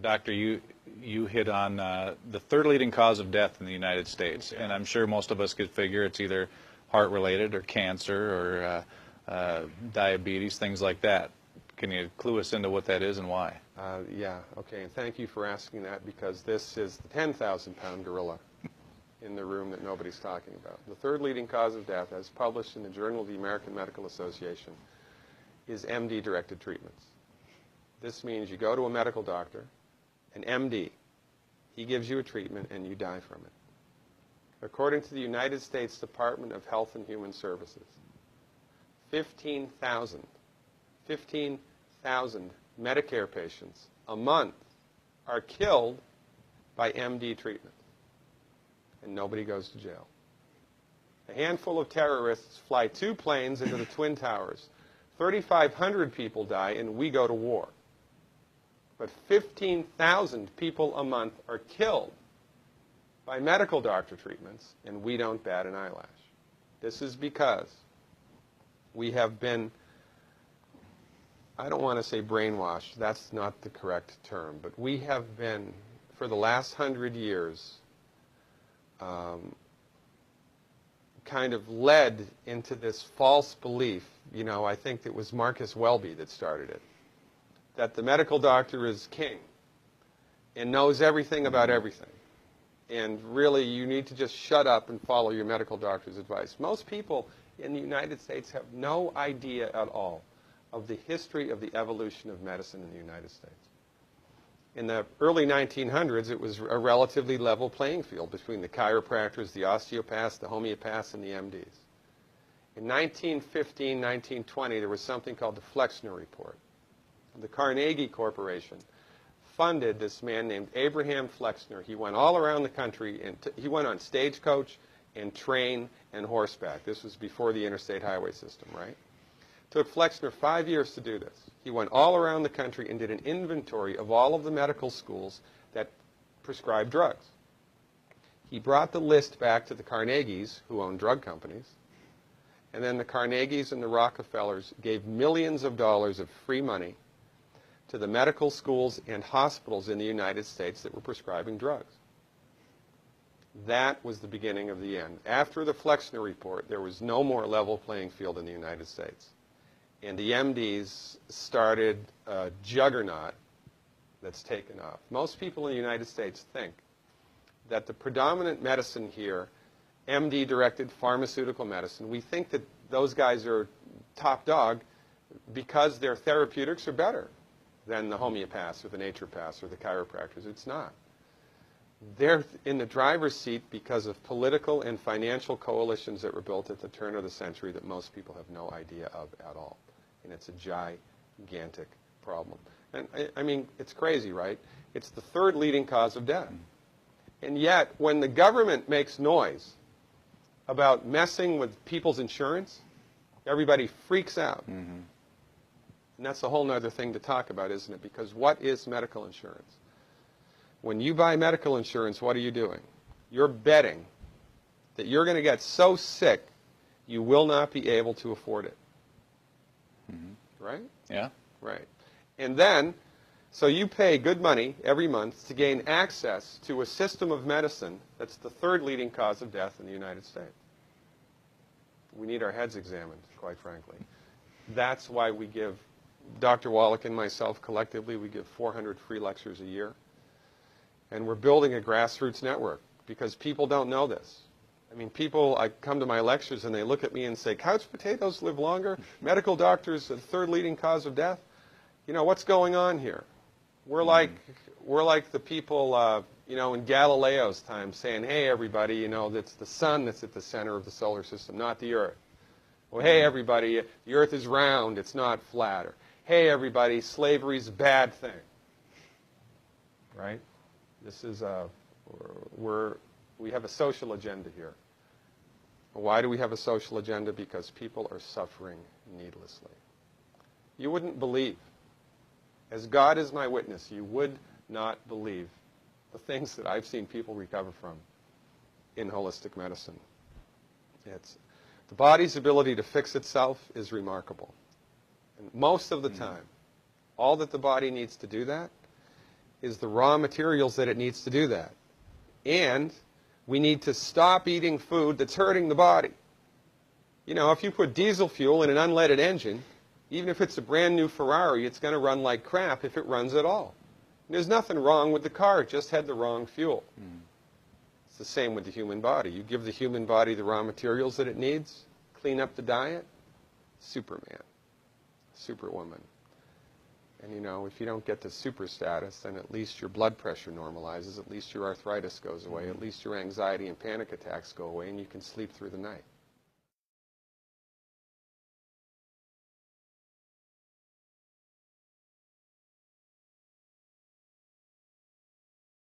Doctor, you hit on the third leading cause of death in the United States, and I'm sure most of us could figure it's either heart-related or cancer or diabetes, things like that. Can you clue us into what that is and why? Yeah, okay, and thank you for asking that, because this is the 10,000-pound gorilla in the room that nobody's talking about. The third leading cause of death, as published in the Journal of the American Medical Association, is MD-directed treatments. This means you go to a medical doctor, an MD. He gives you a treatment and you die from it. According to the United States Department of Health and Human Services, 15,000 Medicare patients a month are killed by MD treatment, and nobody goes to jail. A handful of terrorists fly 2 planes into the Twin Towers. 3,500 people die, and we go to war. But 15,000 people a month are killed by medical doctor treatments, and we don't bat an eyelash. This is because we have been, I don't want to say brainwashed, that's not the correct term, but we have been, for the last 100 years, kind of led into this false belief. You know, I think it was Marcus Welby that started it, that the medical doctor is king and knows everything about everything. And really, you need to just shut up and follow your medical doctor's advice. Most people in the United States have no idea at all of the history of the evolution of medicine in the United States. In the early 1900s, it was a relatively level playing field between the chiropractors, the osteopaths, the homeopaths, and the MDs. In 1915, 1920, there was something called the Flexner Report. The Carnegie Corporation funded this man named Abraham Flexner. He went all around the country, and he went on stagecoach and train and horseback. This was before the interstate highway system, right? Took Flexner 5 years to do this. He went all around the country and did an inventory of all of the medical schools that prescribed drugs. He brought the list back to the Carnegies, who owned drug companies, and then the Carnegies and the Rockefellers gave millions of dollars of free money to the medical schools and hospitals in the United States that were prescribing drugs. That was the beginning of the end. After the Flexner Report, there was no more level playing field in the United States. And the MDs started a juggernaut that's taken off. Most people in the United States think that the predominant medicine here, MD-directed pharmaceutical medicine, we think that those guys are top dog because their therapeutics are better than the homeopaths or the naturopaths or the chiropractors. It's not. They're in the driver's seat because of political and financial coalitions that were built at the turn of the century that most people have no idea of at all. And it's a gigantic problem. And I mean, it's crazy, right? It's the third leading cause of death. And yet, when the government makes noise about messing with people's insurance, everybody freaks out. Mm-hmm. And that's a whole other thing to talk about, isn't it? Because what is medical insurance? When you buy medical insurance, what are you doing? You're betting that you're going to get so sick you will not be able to afford it. Mm-hmm. Right? Yeah. Right. And then, so you pay good money every month to gain access to a system of medicine that's the third leading cause of death in the United States. We need our heads examined, quite frankly. That's why we give, Dr. Wallach and myself collectively, we give 400 free lectures a year. And we're building a grassroots network because people don't know this. I mean, people, I come to my lectures and they look at me and say, couch potatoes live longer? Medical doctors, the third leading cause of death? You know, what's going on here? We're like the people, you know, in Galileo's time saying, hey, everybody, you know, it's the sun that's at the center of the solar system, not the Earth. Well, hey, everybody, the Earth is round, it's not flat. Or, hey, everybody, slavery's a bad thing. Right? This is we have a social agenda here. Why do we have a social agenda? Because people are suffering needlessly. You wouldn't believe, as God is my witness, you would not believe the things that I've seen people recover from in holistic medicine. The body's ability to fix itself is remarkable. And most of the time, all that the body needs to do that is the raw materials that it needs to do that. And we need to stop eating food that's hurting the body. You know, if you put diesel fuel in an unleaded engine, even if it's a brand new Ferrari, it's going to run like crap if it runs at all. And there's nothing wrong with the car, it just had the wrong fuel. It's the same with the human body. You give the human body the raw materials that it needs, clean up the diet, Superman, Superwoman. And you know, if you don't get to super status, then at least your blood pressure normalizes, at least your arthritis goes away, at least your anxiety and panic attacks go away, and you can sleep through the night.